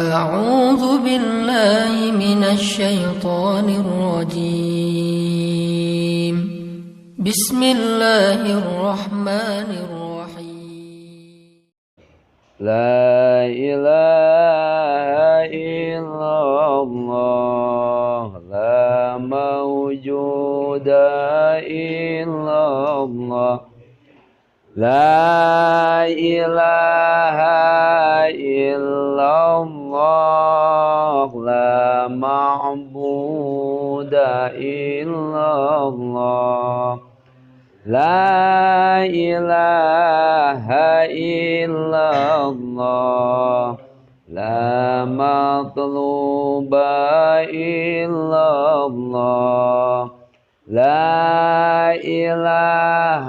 أعوذ بالله من الشيطان الرجيم بسم الله الرحمن الرحيم لا إله إلا الله لا موجود إلا الله لا إله إلا الله لا معبود إلا الله لا إله إلا الله لا مطلوب إلا الله لا إله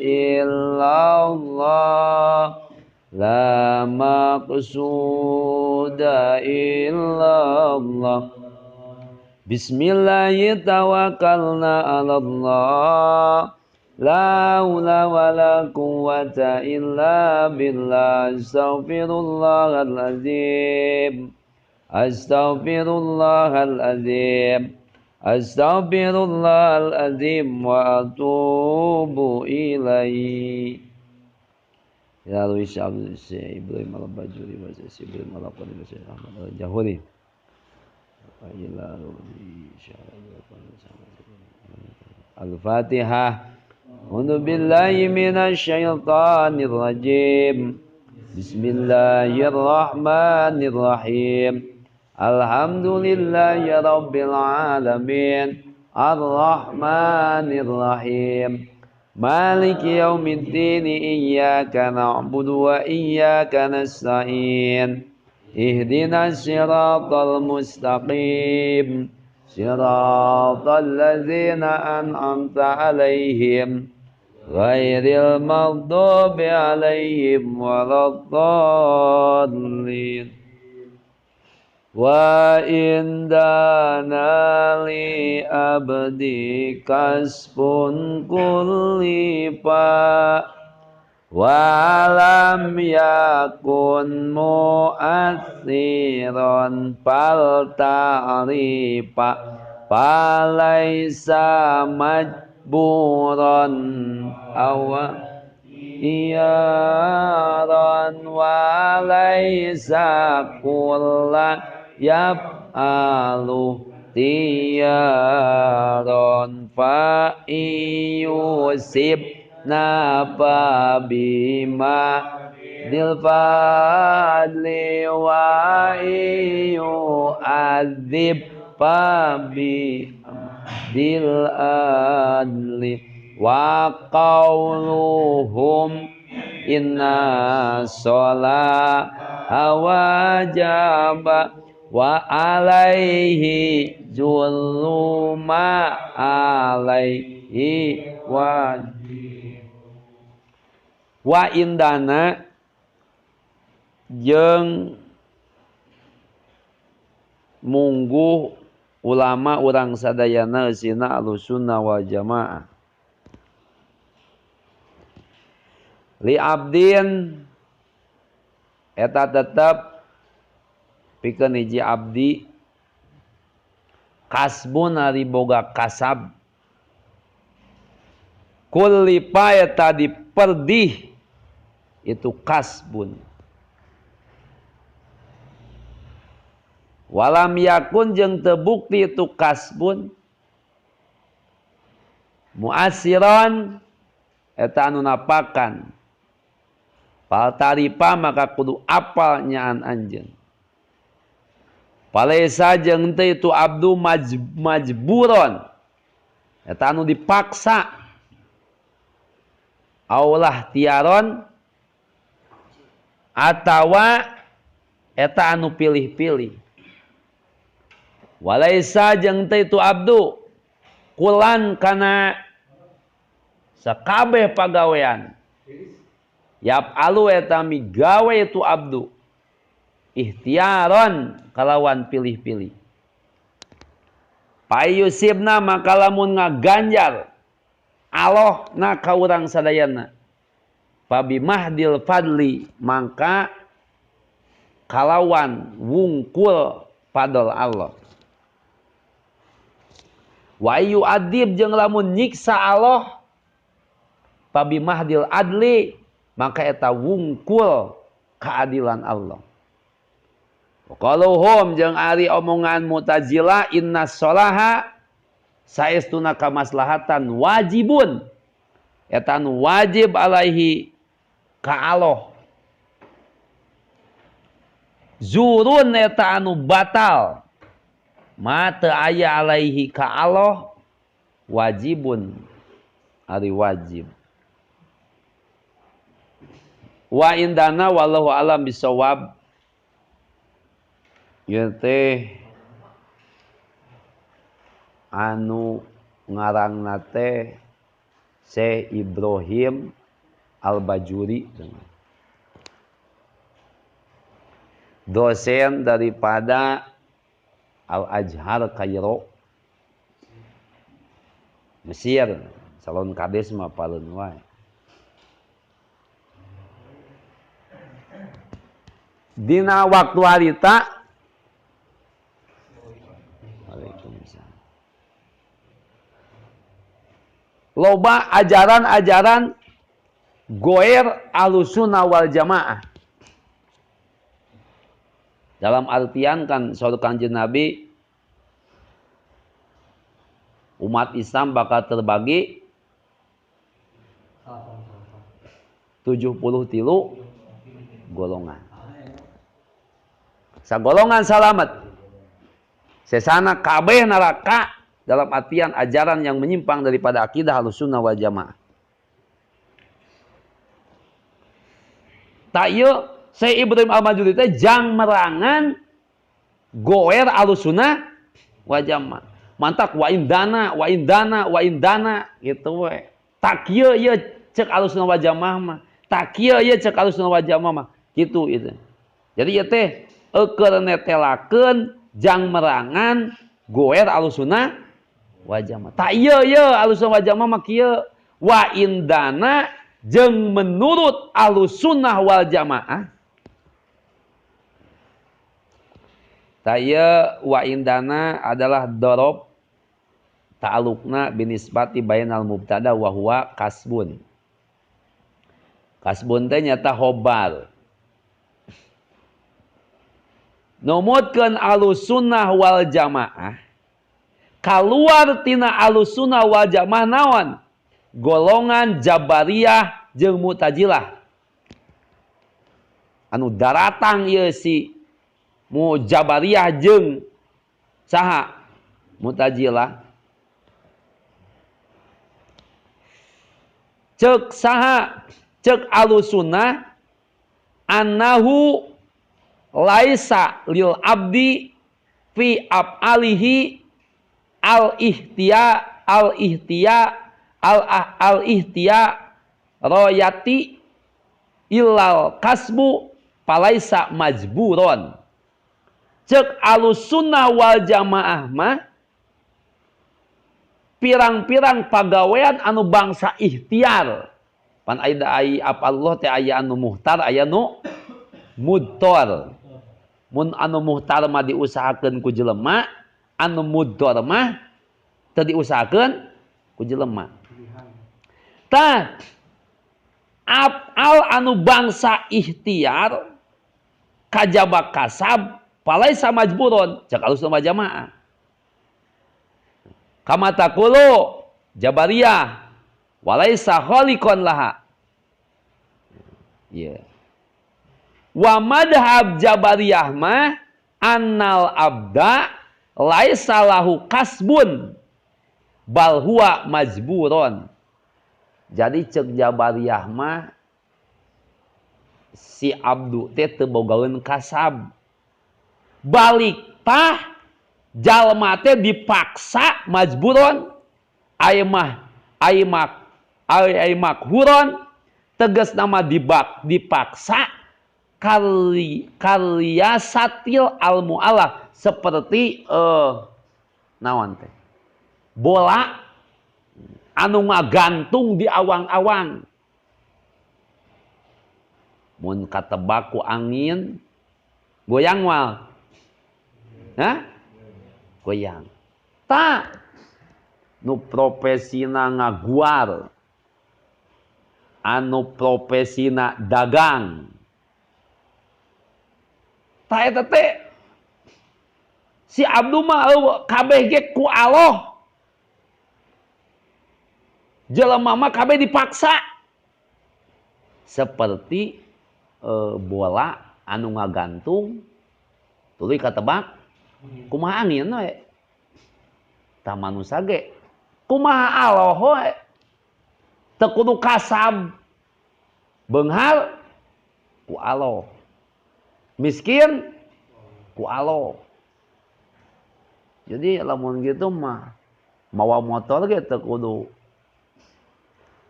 إلا الله لا مقصود إلا الله بسم الله توكلنا على الله لا حول ولا قوة إلا بالله أستغفر الله العظيم أستغفر الله العظيم أستغفر الله العظيم وأتوب إليه يا روي الشعب الشيخ إبراهيم الباجوري والشيخ إبراهيم القادري والشيخ أحمد الجهوري الفاتحة أعوذ بالله من الشيطان الرجيم بسم الله الرحمن الرحيم الحمد لله رب العالمين الرحمن الرحيم مالك يوم الدين إياك نعبد وإياك نستعين اهدنا الصراط المستقيم صراط الذين أنعمت عليهم غير المغضوب عليهم ولا الضالين وإن دانا لأبدي كسب كلفا walam yakun mu'athiran fal ta'rifa falaisa majburan iyaran walaisa kulla yaf'alu tiyaran fa iyusib napa bima dilfadli wa iyu adzib fabi dil adli wa qawluhum inna sholaha wajaba wa alaihi zuluma alaihi wa indana jeung mungguh ulama urang sadayana sina Ahlussunnah wal Jamaah li abdin eta tetep pikeun hiji abdi kasbun ari boga kasab kullipa eta diperdih itu kasbun walam yakun jeung teu bukti itu kasbun muasiran eta anu napakan fal tarifa maka kudu apal nyaan anjeun palaisa jeung teu itu abdu majburon eta anu dipaksa aulah tiaron atawa eta anu pilih-pilih walaisa jeung teu itu abdu kulan kana sakabeh pagawean yaf'alu eta migawe itu abdu ihtiaron kalawan pilih-pilih payusibna maka lamun ngaganjar Allah na ka urang sadayana fabi mahdil fadli maka kalawan wungkul padol Allah. Wa ayu adib jeung lamun nyiksa Allah pabi mahdil adli maka eta wungkul keadilan Allah. Qaluhum jeung ari omongan Mu'tazilah inna sholaha saestuna kamaslahatan wajibun eta anu wajib alaihi ka Allah. Zurun eta anu batal ma teu aya alaihi ka Allah wajibun ari wajib. Wa indana wallahu alam bisawab. Ieu teh anu ngarangna teh Syekh Ibrahim Al-Bajuri, dosen daripada Al-Azhar Kairo Mesir, salon kades mah paleun wae. Dina waktu harita loba ajaran-ajaran goer Ahlussunnah wal Jamaah. Dalam artian kan saur Kanjeng Nabi umat Islam bakal terbagi 73 golongan. Sagolongan salamet. Sesana kabeh neraka dalam artian ajaran yang menyimpang daripada akidah Ahlussunnah wal Jamaah. Tak ieu Syekh Ibrahim Al-Bajuri teh jang merangan goer Ahlussunnah wal Jamaah. Mantak wa indana gitu we. Tak kieu ieu cek Ahlussunnah wal Jamaah mah. Tak kieu ieu cek Ahlussunnah wal Jamaah mah. Gitu itu. Jadi ieu teh eukeun netelakeun jang merangan goer Ahlussunnah wal Jamaah. Tak ieu Ahlussunnah wal Jamaah mah kieu wa indana jeung menurut Ahlussunnah wal Jamaah. Tak ieu wa indana adalah dorob ta'alluqna binisbati bainal mubtada wa huwa kasbun. Kasbun teh nyata hobar. Numutkeun Ahlussunnah wal Jamaah kaluar tina Ahlussunnah wal Jamaah naon? Golongan Jabariyah jeung Mu'tazilah. Anu daratang ieu si Jabariyah jeung saha? Mu'tazilah. Cek saha? Cek Ahlussunnah annahu laisa lil abdi fi af'alihi al-ihtiya royati illal kasbu palaisa majburon. Cek Ahlussunnah wal Jamaah mah pirang-pirang pagawean anu bangsa ikhtiar. Pan ai apallah teh aya anu muhtar aya nu mudtor. Mun anu muhtar mah diusahakeun ku jelema, anu mudtor mah teu diusahakeun ku jelema. Tah afal anu bangsa ikhtiar kajaba kasab palaisa majburon cek Ahlussunnah wal Jamaah. Kama taqulu Jabariyah walaisa khaliqan laha. Yeah. Wa madhab Jabariyah mah annal abda laisa lahu kasbun bal huwa majburon. Jadi cek Jabariyah mah si abdu teh teu bogaeun kasab. Balik tah jalma teh dipaksa majburon aya makhuron tegas nama dipaksa kaliyasatil al-mu'allah seperti naon teh bola anu ngagantung di awang-awang mun katebak ku angin Goyang mal. Hah? Goyang. Tak. Nu profesina ngaguar. Anu profesina dagang. Tak eta teh. Si Abdu mah kabeh ge ku Allah. Jelema mah kabeh dipaksa. Seperti bola anu ngagantung tuluy katebak kumaha angin we. Tah manusia ge kumaha Allah we. Teu kudu kasab. Beunghar ku Allah. Miskin ku Allah. Jadi lamun gitu mah mawa motor ge teu kudu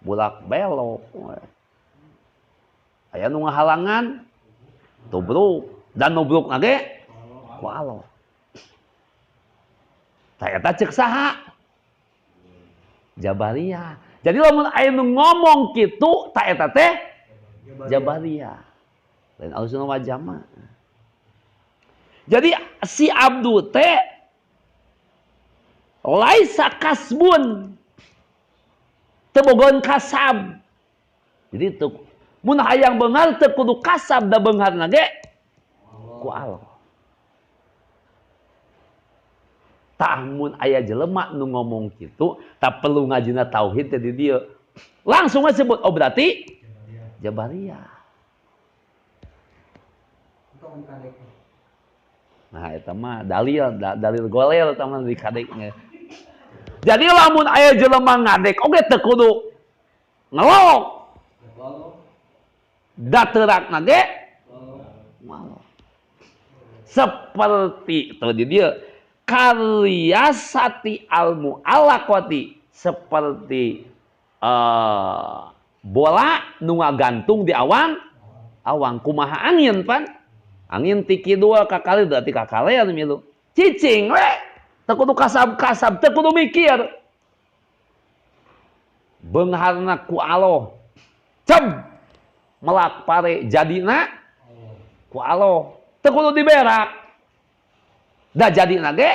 bulak belok. Aya nu ngahalangan tubruk dan nubruk nage ku Allah. Tah eta ceuk saha? Jabariyah. Jadi lamun aya nu ngomong kitu tah eta teh Jabariyah. Lain Ahlussunnah wal Jamaah. Jadi si Abdu teh laisa kasbun. Teu bogohan kasab. Jadi teu mun hayang beunghar teu kudu kasab da beungharna ge ku Allah. Tah mun aya jelema nu ngomong kitu, tak perlu ngajina tauhid teh di dieu. Langsung aja sebut oh berarti Jabariyah. Nah eta mah dalil golel eta mah di kadeknya. Jadi lamun aya jelema ngadek oge teu kudu ngelok. Daterak nage seperti itu di dia karyasati almu alaqati seperti bola nu ngagantung di awang kumaha angin pan angin tiki dua kakali berarti kakalean milu cicing we teu kudu kasab teu kudu mikir beungharna ku Allah cem melak pare jadina ku Allah teu kudu diberak da jadina ge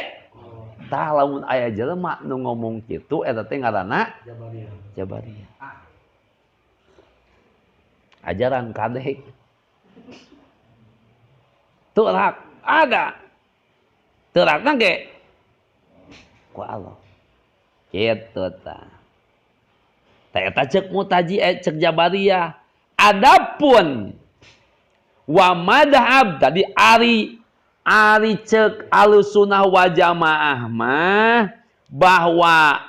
tah lamun aya jelema nu ngomong kitu eta teh ngaranna Jabariyah. Ajaran kadek teurak ada teurakna ge ku Allah kitu tah tah eta ceuk mutaji ceuk Jabariyah. Adapun wa madhab tadi ari ceuk Ahlussunnah wal Jamaah mah bahwa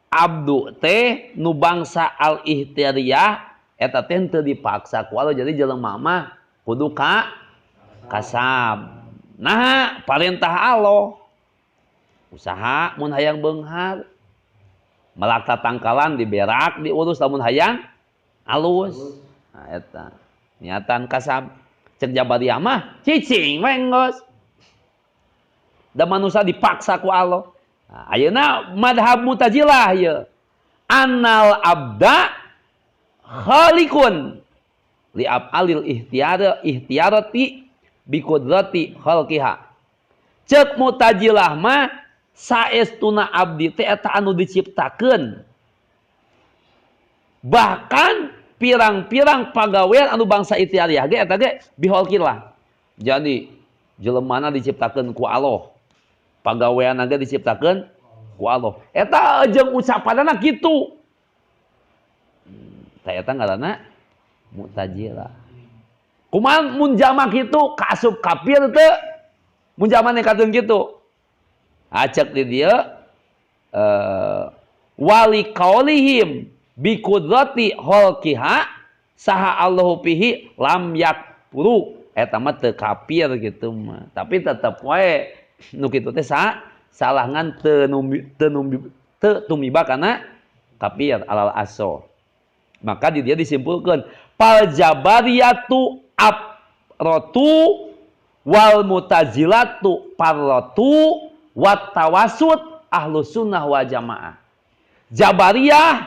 Abdu teh nu bangsa al-ihtiriyah eta teh teu dipaksa ku Allah jadi jelema mah kudu kasab. Nah, parentah Allah usaha mun hayang beunghar melak tatangkalan diberak diurus lamun hayang alus. Nah, eta niatan kasab ceuk Jabariyah mah cicing we geus. Da manusia dipaksa ku Allah. Nah, ayeuna madhab Mu'tazilah ieu. Annal abda khaliqun li af'alil ihtiyarati bi qudrati khalqiha. Ceuk Mu'tazilah mah saestuna abdi teh eta anu diciptakeun. Bahkan pirang-pirang pagawean anu bangsa ihtiyariyah ge eta ge biholkillah. Jadi jelemana diciptakeun ku Allah. Pagawean ge diciptakeun ku Allah. Eta jeung ucapanna kitu. Tah eta ngaranna Mu'tazilah. Kumaha mun jama kitu kaasup kafir teu? Mun jamane katuin kitu. Acek di dieu wali qaulihim bi qudrati khalqiha saha Allahu fihi lam yakfuru eta mah teu kafir gitu mah. Tapi tetep wae nu kitu teh salangan teu tumiba kana kafir alal aso. Maka di dia disimpulkeun fal jabariyatu afratu wal mutazilatu parratu wat tawassut Ahlussunnah wal Jamaah. Jabariyah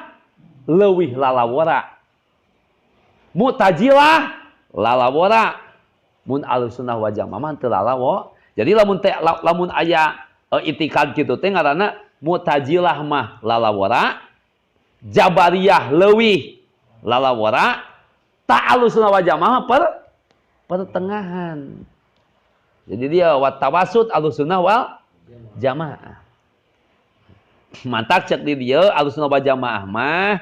leuwih lalawara. Mu'tazilah lalawara. Mun Ahlussunnah wal Jamaah teu lalawo. Jadi lamun aya itikad kitu teh ngaranna Mu'tazilah mah lalawara, Jabariyah leuwih lalawara, ta Ahlussunnah wal Jamaah pertengahan. Jadi dia watawasut Ahlussunnah wal Jamaah. Mantak cek di dia Ahlussunnah wal Jamaah mah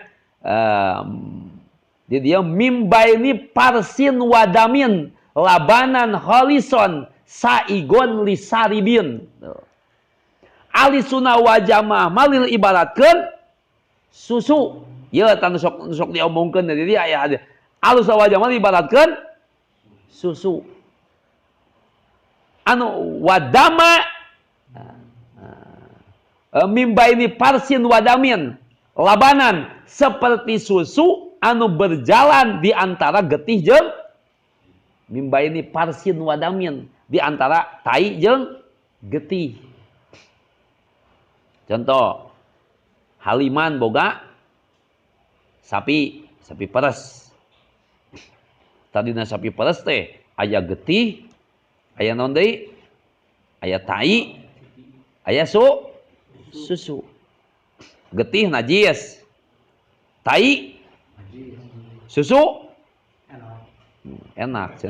di dia mimbaini parsin wadamin labanan khalison saigon lisaribin. Ahlussunnah wal Jamaah malil ibaratkeun susu. Ya tan sok diomongkeun di dia aya Ahlussunnah wal Jamaah ibaratkeun susu. Anu wadama mimbaini parsin wadamin labanan seperti susu anu berjalan di antara getih jeung mimbaini parsin wadamin di antara tai jeung getih. Contoh, Haliman boga sapi peres. Tadina sapi peres teh aya getih, aya naon deui? Aya tai, aya susu. Getih najis. Tai susu enak.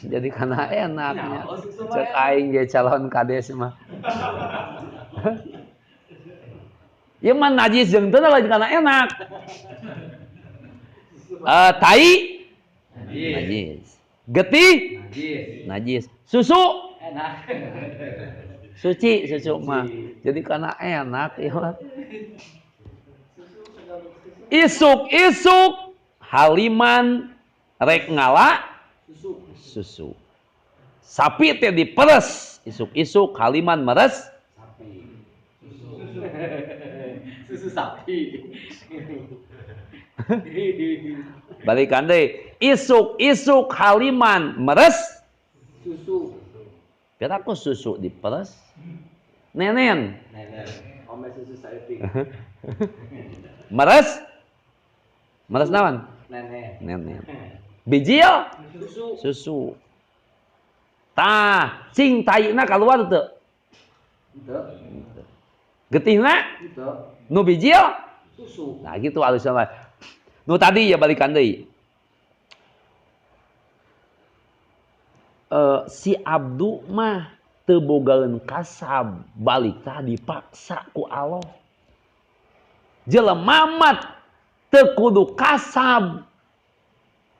Jadi karena enaknya. Cek aing ge calon kades mah. Ieu mah najis jeung teu lain karena enak. Tai najis. Getih najis. Susu enak. Suci susu mah. Jadi karena enak ya. Isuk Haliman rek ngala susu. Sapi teh diperes, isuk Haliman meres sapi. Susu sapi. Balikan deui. Isuk Haliman meres susu. Piraku susu diperes? Nenen. Ome susu saeutik. Meres naon? Nenen. Bijil susu. Tah, cing taina kaluar teu? Teu. Getihna? Teu. Nu bijil? Susu. Nah gitu Ahlussunnah. Nu tadi ya balikan deui. Si Abdu mah teu bogaeun kasab, balik tah dipaksa ku Allah. Jelema mah teu kudu kasab,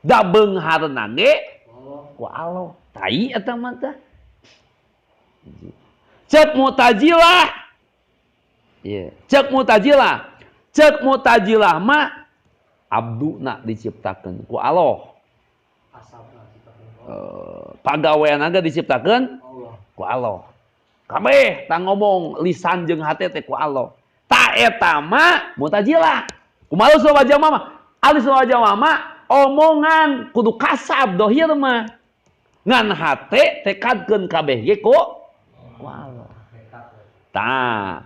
da beungharna ge ku Allah. Tai eta mah tah. Cek Mu'tazilah. Ieu, cek Mu'tazilah mah abduna diciptakeun ku Allah. Pagawean ge diciptakeun ku Allah. Kabeh tang ngomong lisan jeung hate teh ku Allah. Ta eta mah Mu'tazilah. Kumaha Ahlussunnah wal Jamaah mah? Ahlussunnah wal Jamaah mah omongan kudu kasab dohir mah. Ngan hate tekadkeun kabeh ge ku Allah. Tah.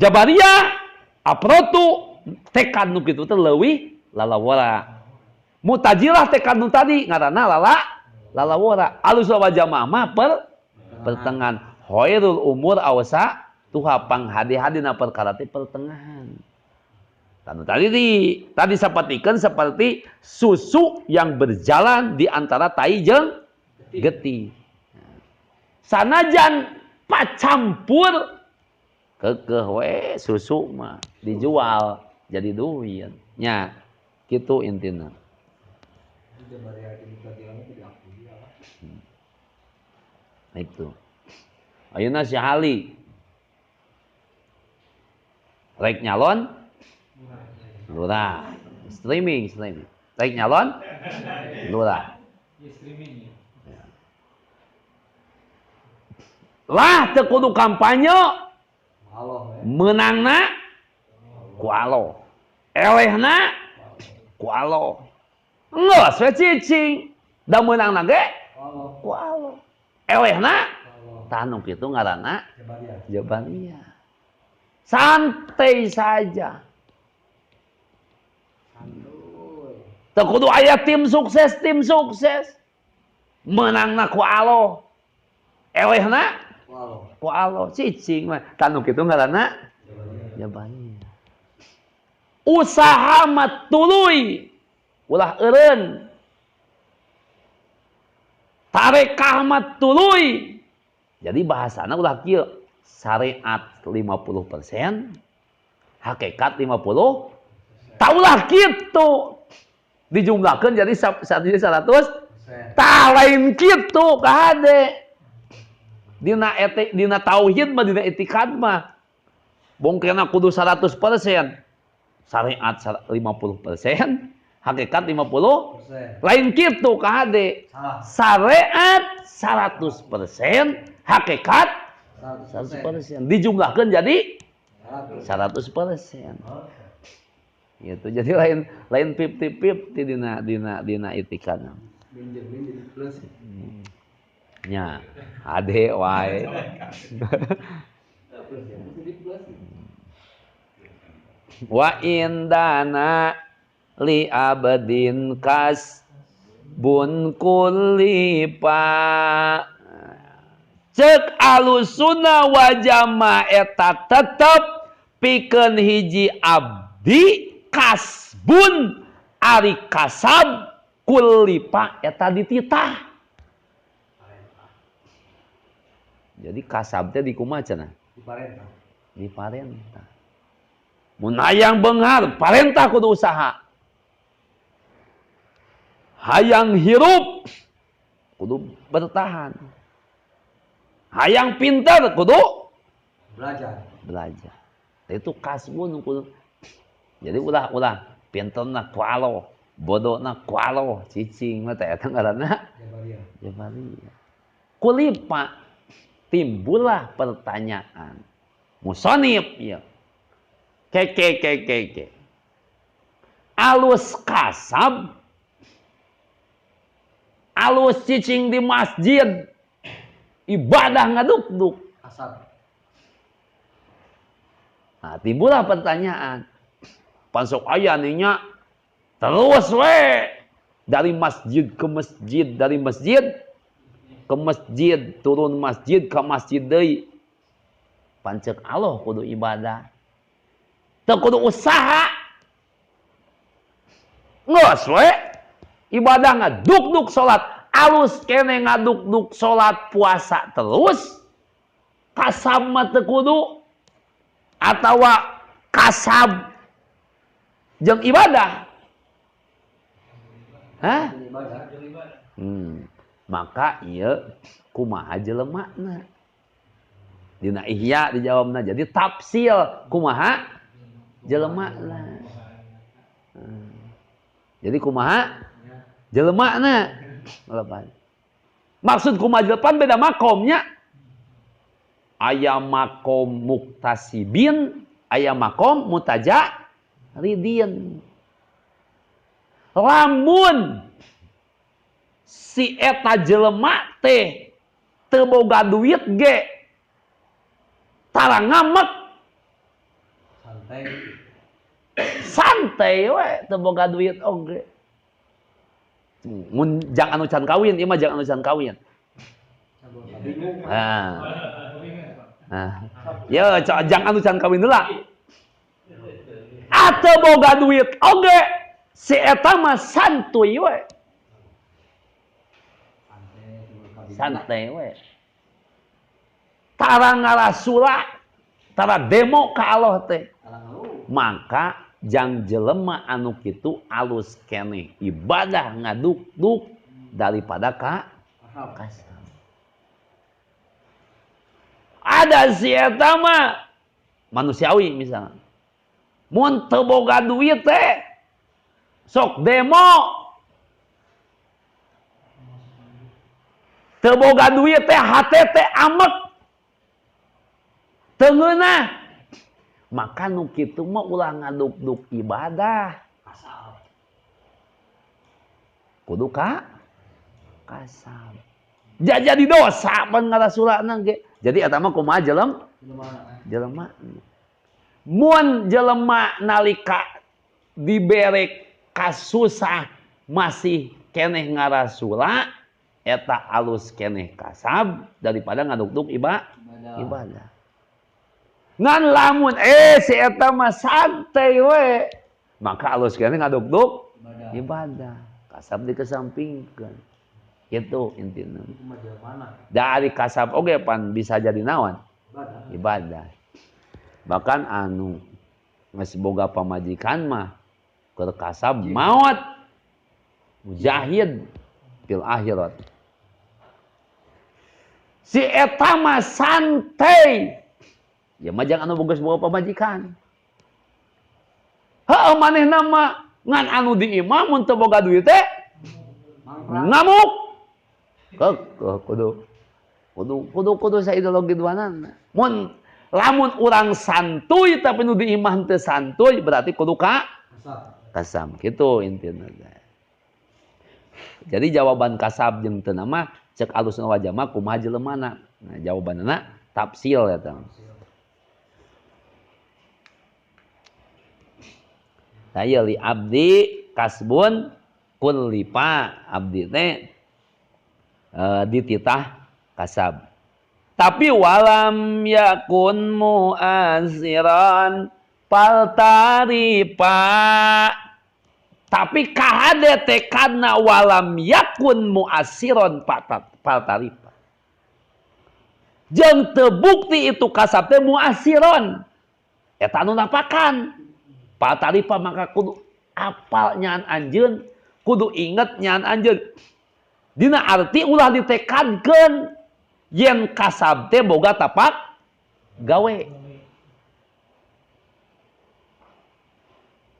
Jabariyah aprotu tekad nu kitu teh leuwih lalawara. Mu'tazilah tekad nu tadi ngaranna lalawara. Ahlussunnah wal Jamaah mah pertengahan. Khairul umur awsa tuha panghadi-hadina perkara teh pertengahan. Tadi sapertikeun seperti susu yang berjalan di antara tai jeung getih. Sanajan pacampur keukeuh we susu mah dijual jadi duit nya kitu intina. Itu ayeuna si Hali rek nyalon lurah streaming rek nyalon lurah lah teu kudu kampanye menangna ku Allah elehna ku Allah geus we cicing da meunangna ge ku Allah elehna tah nu kitu ngaranna Jabariyah. Santai saja. Teu kudu aya tim sukses. menangna ku Allah, elehna ku Allah, cicing mah tanu kitu ngaranna jabaniyah. Usaha mah tuluy ulah eureun, tarekah mah tuluy. Jadi bahasana ulah kieu, syariat 50%, hakikat 50%. Taulah kitu. Dijumlahkeun jadi 100. Tah lain kitu kahade. Dina tauhid mah dina etikad mah bongkena kudu 100%. Syariat 50%, hakikat 50%. Lain kitu kahade. Syariat 100%, hakikat 100%. Dijumlahkeun jadi 100%. Gitu. Jadi lain 50-50 dina itikad. Nya, ade wae. Wa indana li abadin kas bun kulipa. Cek alusuna wa jama eta tetep pikeun hiji abdi kasbun ari kasab kulipa eta dititah. Jadi kasab teh di kumaha cenah? Di parentah. Mun hayang beunghar, parentah kudu usaha. Hayang hirup kudu bertahan. Hayang pintar kudu belajar. Itu kasbun kudu. Jadi ulah pinterna ku Allah, bodona ku Allah, cicing mah teh eta ngaranna jabariyah. Kulipa timbullah pertanyaan. Musonif ya. Ke. Alus kasab, alus cicing di masjid, ibadah ngaduk-duk. Nah, timbullah pertanyaan. Pansok aya nya terus we dari masjid ke masjid, dari masjid ke masjid, turun masjid ke masjid deui. Pancek Allah kudu ibadah. Teu kudu usaha. Geus we ibadah ngaduk-duk salat, alus kene ngaduk-duk salat puasa terus. Kasab mah teu kudu atawa kasab jeung ibadah. Hah? Maka ieu kumaha jelemana? Dina Ihya dijawabna jadi tafsil kumaha jelemana. Jadi kumaha jelemana? Maksud kumaha jelepan beda makomnya. Aya makom muktasibin, aya makom mutajaridin. Lamun si eta jelema teh teu boga duit ge tara ngamek santai we teu boga duit oge. Mun jang anu can kawin, ieu mah jang anu can kawin. Ya jang anu can kawin heula. Ateu boga duit oge si eta mah santuy we. Santai we. Tara ngarasula, tara demo ka Allah teh. Maka jang jelema anu kitu alus keneh ibadah ngaduk-duk daripada kasab. Ada si eta mah manusiawi misalnya. Mun teu boga duit teh sok demo. Teu boga duit teh hate teh amek. Teu ngeunah. Maka nu kitu mah ulah ngaduk-duk ibadah. Kudu kasab. Jadi dosa pan ngarasulana ge. Jadi eta mah kumaha jelema. Mun jelema nalika dibere kasusah masih keneh ngarasula eta alus keneh kasab daripada ngaduk-duk ibadah. Ngan lamun si eta mah santai we, maka alus keneh ngaduk-duk ibadah. Kasab dikesampingkeun. Gitu intina. Dari kasab oge pan bisa jadi naon? Ibadah. Bahkan anu geus boga pamajikan mah keur kasab maot mujahid fil akhirat. Si eta mah santai. Ya mah jangan anu boga pamajikan. Heuh manehna mah ngan anu di imam mun teu boga duit teh ngamuk. Kudu sa ideologi duanana. Mun lamun urang santuy tapi nu di imam teu santuy berarti kudu kasam. Kitu intina. Jadi jawaban kasab jeung teu nama cek Ahlussunnah wal Jamaah kumaha jeleumana. Nah, jawabanna tafsil eta. Saya li abdi kasbun kullipa abdi teh dititah kasab. Tapi walam yakun mu'aziran fal tarifa. Tapi kahade tekadna walam yakun mu'asiron fal tarifa. Jeung teu bukti itu kasab teh mu'asiron. Eta anu napakan. Fal tarifa maka kudu apal nyaan anjeun, kudu inget nyaan anjeun. Dina arti ulah ditekadkeun yen kasab teh boga tapak gawe.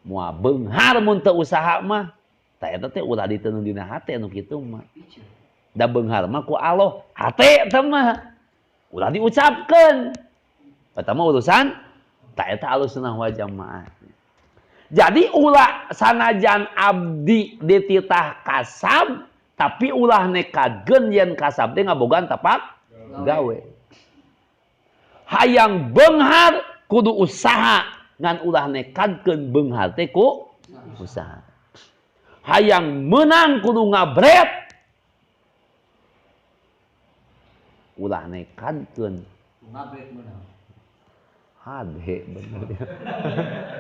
Moal beunghar mun teu usaha mah, tah eta teh ulah diteun dina hate anu kitu mah. Da beunghar mah ku Allah, hate teh mah ulah diucapkeun. Eta mah urusan tah eta Ahlussunnah wal Jamaah. Jadi ulah sanajan abdi dititah kasab tapi ulah nekadkeun yen kasab teh ngabogaan tapak gawe. Hayang beunghar kudu usaha ngan ulah nekadkeun beunghar teh ku usaha. Hayang menang kudu ngabret. Ulah nekadkeun ngabret menang. Hade bener ya.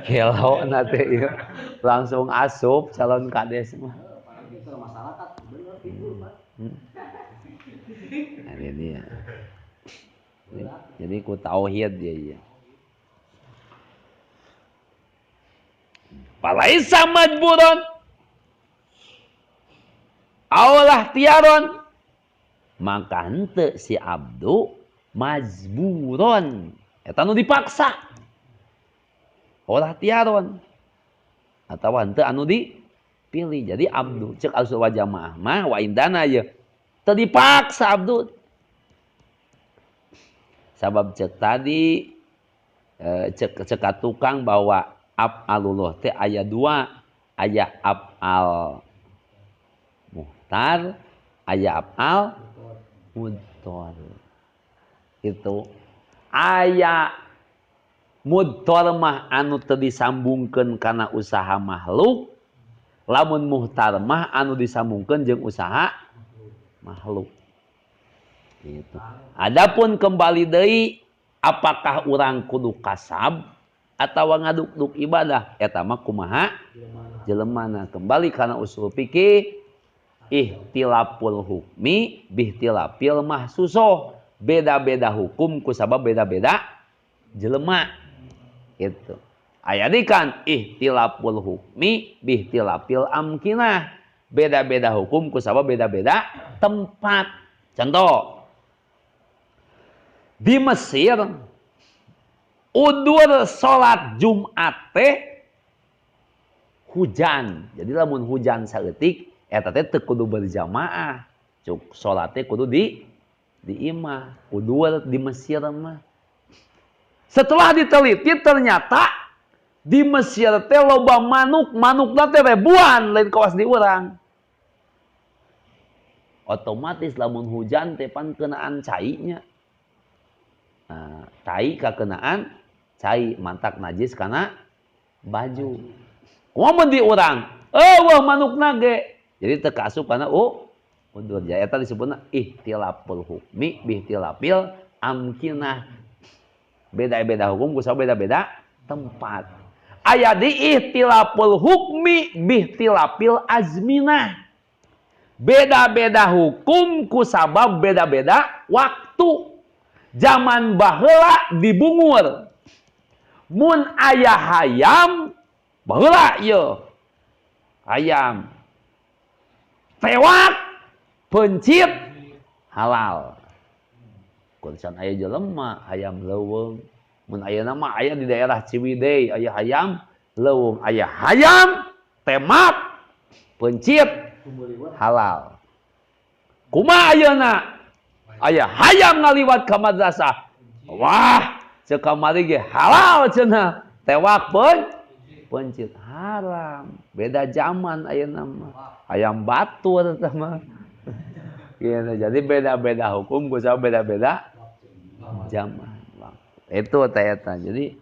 Kelo nate ieu langsung asup calon kades mah. Masyarakat bener itu, Pak. Nah, dia. Jadi ku tauhid dia. Palaisa majburon awalah tiaron maka henteu si abdu majburon eta nu dipaksa olah tiaron atawa henteu anu dipilih. Jadi abdu cek Ahlussunnah wal Jamaah mah wa indana ye teu dipaksa abdu. Sabab cek tadi cek tukang bahwa af'alullah teh aya dua, aya af'al muhtar, aya af'al mudhar. Itu aya mudhar mah anu teu disambungkeun kana usaha makhluk, lamun muhtar mah anu disambungkeun jeung usaha makhluk. Gitu. Adapun kembali deui apakah urang kudu kasab atawa ngaduk-duk ibadah eta mah kumaha jeleumana. Kembali kana usul fikih ihtilaful hukmi bihtilafil mahsusoh. Beda-beda hukum ku sabab beda-beda jelema. Gitu. Aya deui kan ihtilaful hukmi bihtilafil amkinah. Beda-beda hukum ku sabab beda-beda tempat. Contoh di Mesir udur salat Jumat teh hujan. Jadi lamun hujan saeutik eta teh teu kudu berjamaah. Cuk salat teh kudu di imah. Udur di Mesir mah. Setelah diteliti ternyata di Mesir teh loba manukna teh ribuan lain kawas di urang. Otomatis lamun hujan teh pan keunaan cainya. Nah, tai kakenaan cai mantak najis kana baju. Kumaha mun di urang? Wah manukna ge. Jadi teu kaasup kana Mundur jaya eta disebutna ihtilaful hukmi bihtilafil amkinah. Beda-beda hukum ku beda-beda tempat. Aya di ihtilaful hukmi bihtilafil azminah. Beda-beda hukum ku sabab beda-beda waktu. Zaman baheula dibungur. Mun aya hayam baheula ieu. Hayam. Tewak pencit halal. Kulisan aya jelema hayam leuweung. Mun ayeuna mah aya di daerah Ciwidey aya hayam leuweung, aya hayam temak pencit halal. Kumaha ayeuna? Aya hayam ngaliwat ka madrasah. Wah, ceuk kamari ge halal cenah. Tewak pencit haram. Beda zaman ayeuna mah. Hayam batur tah mah. Gitu. Jadi beda-beda hukum ku beda-beda zaman. Itu eta. Jadi